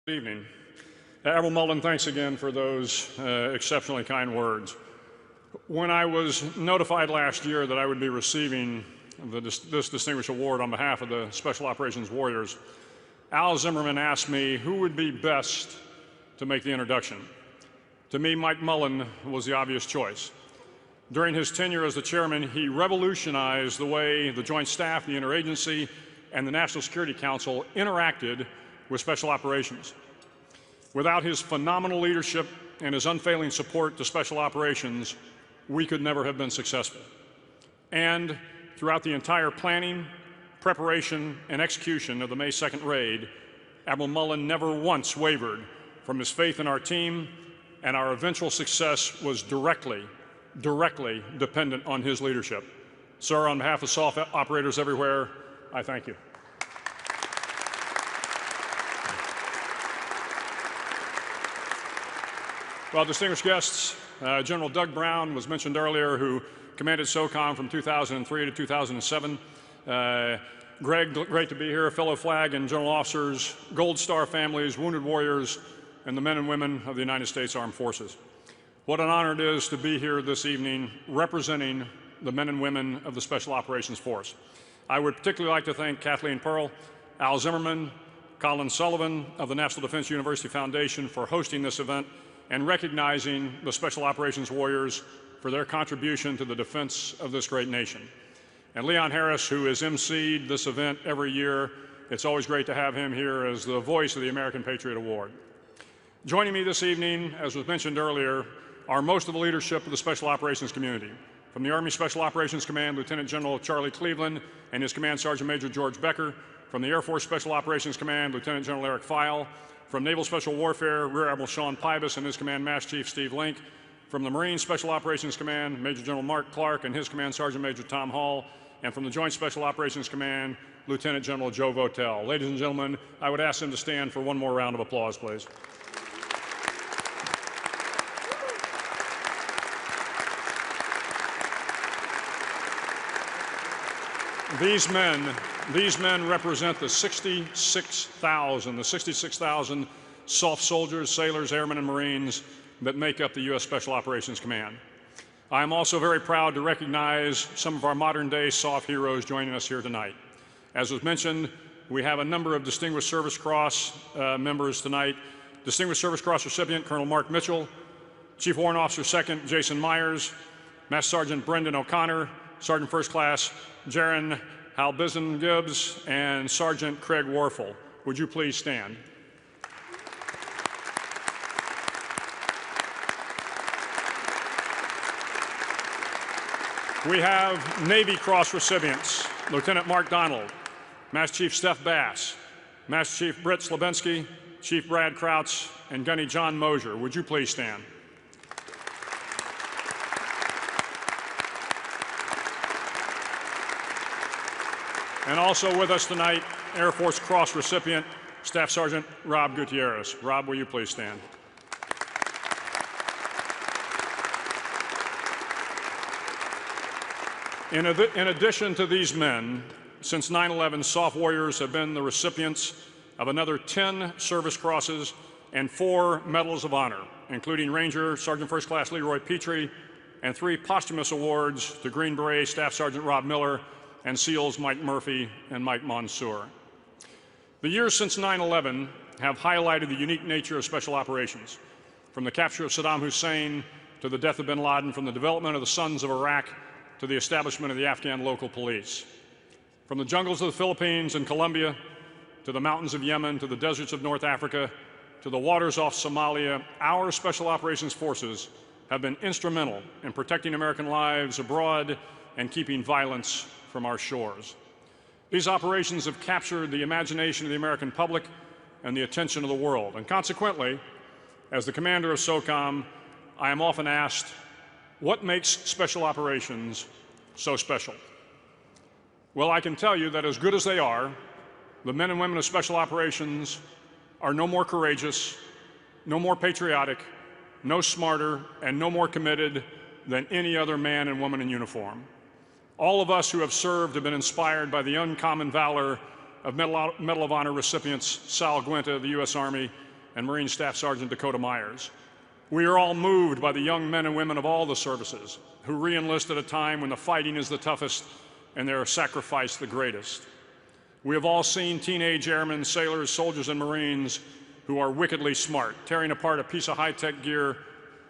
Good evening. Admiral Mullen, thanks again for those exceptionally kind words. When I was notified last year that I would be receiving this distinguished award on behalf of the Special Operations Warriors, Al Zimmerman asked me who would be best to make the introduction. To me, Mike Mullen was the obvious choice. During his tenure as the chairman, he revolutionized the way the Joint Staff, the Interagency, and the National Security Council interacted with special operations. Without his phenomenal leadership and his unfailing support to special operations, we could never have been successful. And throughout the entire planning, preparation, and execution of the May 2nd raid, Admiral Mullen never once wavered from his faith in our team, and our eventual success was directly dependent on his leadership. Sir, on behalf of SOF operators everywhere, I thank you. Well, distinguished guests, General Doug Brown was mentioned earlier, who commanded SOCOM from 2003 to 2007. Greg, great to be here, fellow flag and general officers, Gold Star families, wounded warriors, and the men and women of the United States Armed Forces. What an honor it is to be here this evening representing the men and women of the Special Operations Force. I would particularly like to thank Kathleen Pearl, Al Zimmerman, Colin Sullivan of the National Defense University Foundation for hosting this event and recognizing the Special Operations Warriors for their contribution to the defense of this great nation. And Leon Harris, who has emceed this event every year, it's always great to have him here as the voice of the American Patriot Award. Joining me this evening, as was mentioned earlier, are most of the leadership of the Special Operations community. From the Army Special Operations Command, Lieutenant General Charlie Cleveland and his Command Sergeant Major George Becker. From the Air Force Special Operations Command, Lieutenant General Eric Feil. From Naval Special Warfare, Rear Admiral Sean Pybus and his Command Master Chief Steve Link. From the Marine Special Operations Command, Major General Mark Clark and his Command Sergeant Major Tom Hall. And from the Joint Special Operations Command, Lieutenant General Joe Votel. Ladies and gentlemen, I would ask them to stand for one more round of applause, please. These men represent the 66,000 SOF soldiers, sailors, airmen, and Marines that make up the US Special Operations Command. I am also very proud to recognize some of our modern-day SOF heroes joining us here tonight. As was mentioned, we have a number of Distinguished Service Cross members tonight. Distinguished Service Cross recipient Colonel Mark Mitchell, Chief Warrant Officer Second Jason Myers, Master Sergeant Brendan O'Connor, Sergeant First Class Jaron Halbizan Gibbs, and Sergeant Craig Warfel. Would you please stand? We have Navy Cross recipients, Lieutenant Mark Donald, Master Chief Steph Bass, Master Chief Britt Slabensky, Chief Brad Krautz, and Gunny John Mosier. Would you please stand? And also with us tonight, Air Force Cross recipient, Staff Sergeant Rob Gutierrez. Rob, will you please stand? In addition to these men, since 9/11, SOF warriors have been the recipients of another 10 Service Crosses and 4 Medals of Honor, including Ranger Sergeant First Class Leroy Petrie and 3 posthumous awards to Green Beret Staff Sergeant Rob Miller and SEALs Mike Murphy and Mike Monsoor. The years since 9/11 have highlighted the unique nature of special operations, from the capture of Saddam Hussein to the death of bin Laden, from the development of the Sons of Iraq to the establishment of the Afghan local police. From the jungles of the Philippines and Colombia to the mountains of Yemen to the deserts of North Africa to the waters off Somalia, our special operations forces have been instrumental in protecting American lives abroad and keeping violence from our shores. These operations have captured the imagination of the American public and the attention of the world. And consequently, as the commander of SOCOM, I am often asked, what makes special operations so special? Well, I can tell you that as good as they are, the men and women of special operations are no more courageous, no more patriotic, no smarter, and no more committed than any other man and woman in uniform. All of us who have served have been inspired by the uncommon valor of Medal of Honor recipients Sal Guenta of the U.S. Army, and Marine Staff Sergeant Dakota Myers. We are all moved by the young men and women of all the services who re-enlist at a time when the fighting is the toughest and their sacrifice the greatest. We have all seen teenage airmen, sailors, soldiers, and Marines who are wickedly smart, tearing apart a piece of high-tech gear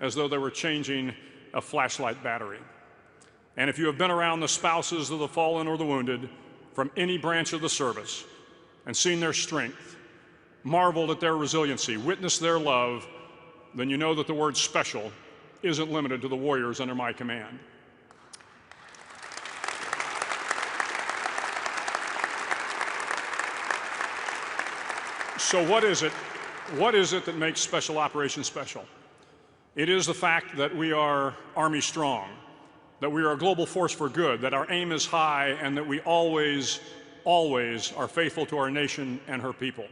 as though they were changing a flashlight battery. And if you have been around the spouses of the fallen or the wounded from any branch of the service and seen their strength, marveled at their resiliency, witnessed their love, then you know that the word special isn't limited to the warriors under my command. So what is it that makes special operations special? It is the fact that we are Army strong, that we are a global force for good, that our aim is high, and that we always, always are faithful to our nation and her people.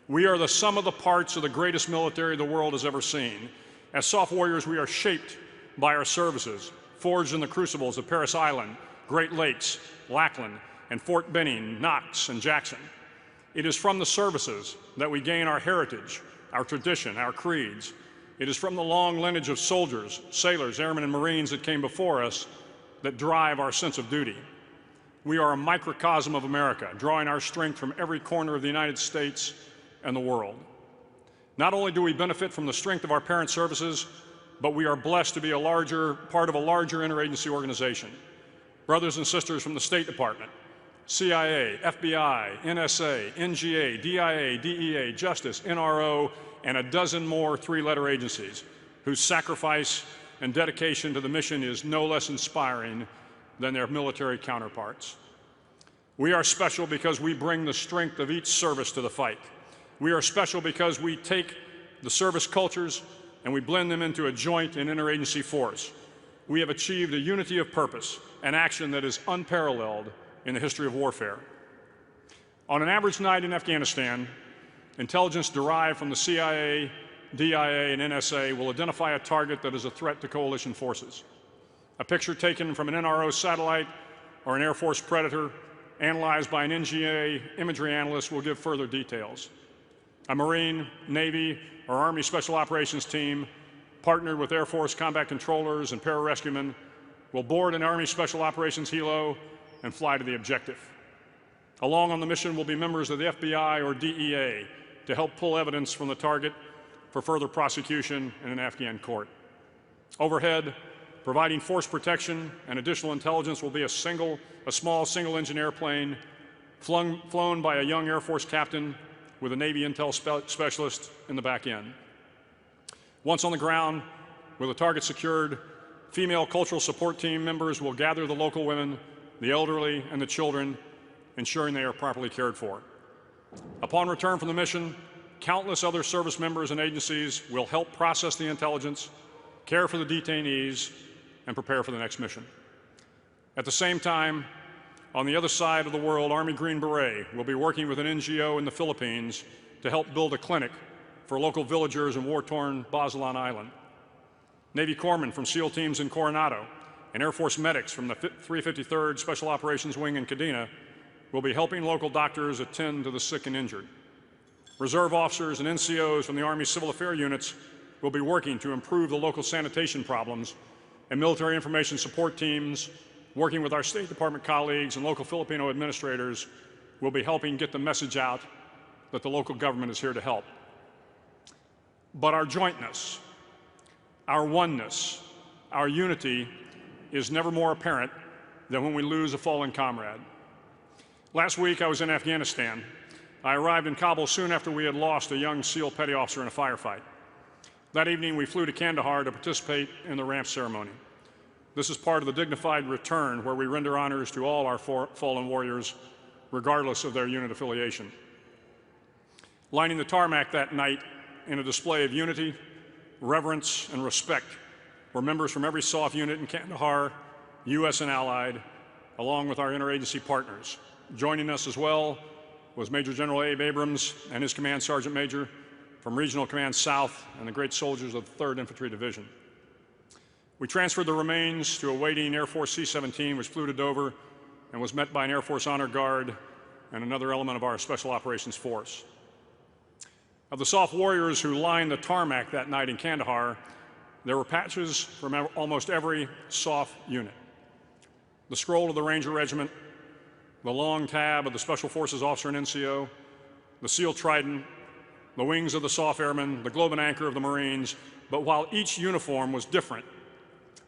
We are the sum of the parts of the greatest military the world has ever seen. As soft warriors, we are shaped by our services, forged in the crucibles of Parris Island, Great Lakes, Lackland, and Fort Benning, Knox, and Jackson. It is from the services that we gain our heritage, our tradition, our creeds. It is from the long lineage of soldiers, sailors, airmen, and Marines that came before us that drive our sense of duty. We are a microcosm of America, drawing our strength from every corner of the United States and the world. Not only do we benefit from the strength of our parent services, but we are blessed to be a part of a larger interagency organization. Brothers and sisters from the State Department, CIA, FBI, NSA, NGA, DIA, DEA, Justice, NRO, and a dozen more three-letter agencies whose sacrifice and dedication to the mission is no less inspiring than their military counterparts. We are special because we bring the strength of each service to the fight. We are special because we take the service cultures and we blend them into a joint and interagency force. We have achieved a unity of purpose and action that is unparalleled in the history of warfare. On an average night in Afghanistan, intelligence derived from the CIA, DIA, and NSA will identify a target that is a threat to coalition forces. A picture taken from an NRO satellite or an Air Force Predator, analyzed by an NGA imagery analyst, will give further details. A Marine, Navy, or Army Special Operations team, partnered with Air Force combat controllers and pararescuemen, will board an Army Special Operations helo and fly to the objective. Along on the mission will be members of the FBI or DEA to help pull evidence from the target for further prosecution in an Afghan court. Overhead, providing force protection and additional intelligence will be a small single-engine airplane flown by a young Air Force captain with a Navy intel specialist in the back end. Once on the ground, with the target secured, female cultural support team members will gather the local women, the elderly, and the children, ensuring they are properly cared for. Upon return from the mission, countless other service members and agencies will help process the intelligence, care for the detainees, and prepare for the next mission. At the same time, on the other side of the world, Army Green Beret will be working with an NGO in the Philippines to help build a clinic for local villagers in war-torn Basilan Island. Navy corpsmen from SEAL teams in Coronado and Air Force medics from the 353rd Special Operations Wing in Kadena will be helping local doctors attend to the sick and injured. Reserve officers and NCOs from the Army Civil Affairs units will be working to improve the local sanitation problems, and military information support teams, working with our State Department colleagues and local Filipino administrators, will be helping get the message out that the local government is here to help. But our jointness, our oneness, our unity is never more apparent than when we lose a fallen comrade. Last week I was in Afghanistan. I arrived in Kabul soon after we had lost a young SEAL petty officer in a firefight. That evening we flew to Kandahar to participate in the ramp ceremony. This is part of the dignified return where we render honors to all our fallen warriors, regardless of their unit affiliation. Lining the tarmac that night in a display of unity, reverence, and respect were members from every SOF unit in Kandahar, US and Allied, along with our interagency partners. Joining us as well was Major General Abe Abrams and his Command Sergeant Major from Regional Command South and the great soldiers of the 3rd Infantry Division. We transferred the remains to a waiting Air Force C-17, which flew to Dover and was met by an Air Force Honor Guard and another element of our Special Operations Force. Of the soft warriors who lined the tarmac that night in Kandahar, there were patches from almost every SOF unit. The scroll of the Ranger Regiment, the long tab of the Special Forces officer and NCO, the SEAL Trident, the wings of the SOF Airmen, the globe and anchor of the Marines. But while each uniform was different,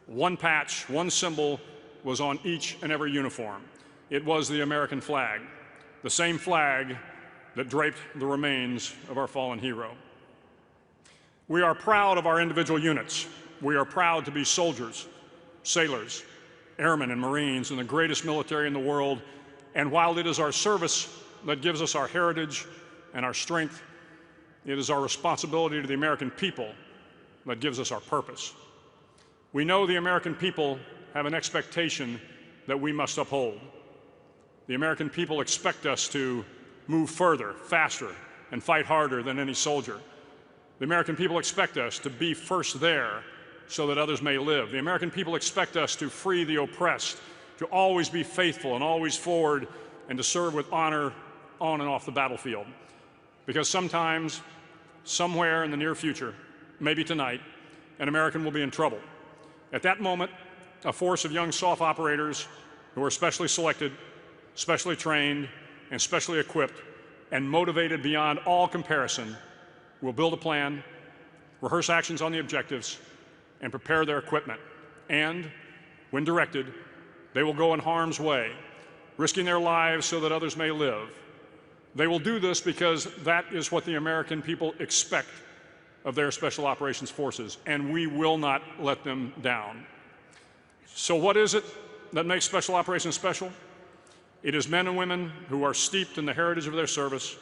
one patch, one symbol was on each and every uniform. It was the American flag, the same flag that draped the remains of our fallen hero. We are proud of our individual units. We are proud to be soldiers, sailors, airmen, and Marines in the greatest military in the world. And while it is our service that gives us our heritage and our strength, it is our responsibility to the American people that gives us our purpose. We know the American people have an expectation that we must uphold. The American people expect us to move further, faster, and fight harder than any soldier. The American people expect us to be first there so that others may live. The American people expect us to free the oppressed, to always be faithful and always forward, and to serve with honor on and off the battlefield. Because sometimes, somewhere in the near future, maybe tonight, an American will be in trouble. At that moment, a force of young SOF operators who are specially selected, specially trained, and specially equipped, and motivated beyond all comparison, will build a plan, rehearse actions on the objectives, and prepare their equipment. And, when directed, they will go in harm's way, risking their lives so that others may live. They will do this because that is what the American people expect of their Special Operations Forces, and we will not let them down. So what is it that makes Special Operations special? It is men and women who are steeped in the heritage of their service,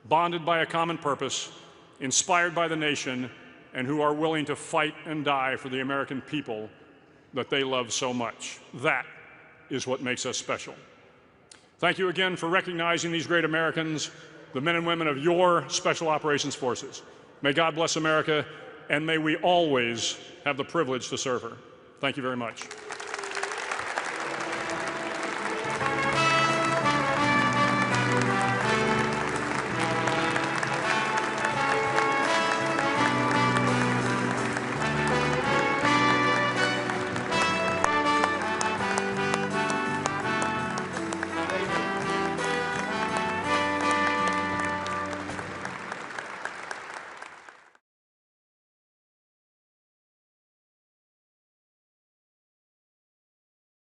bonded by a common purpose, inspired by the nation, and who are willing to fight and die for the American people that they love so much. That is what makes us special. Thank you again for recognizing these great Americans, the men and women of your Special Operations Forces. May God bless America, and may we always have the privilege to serve her. Thank you very much.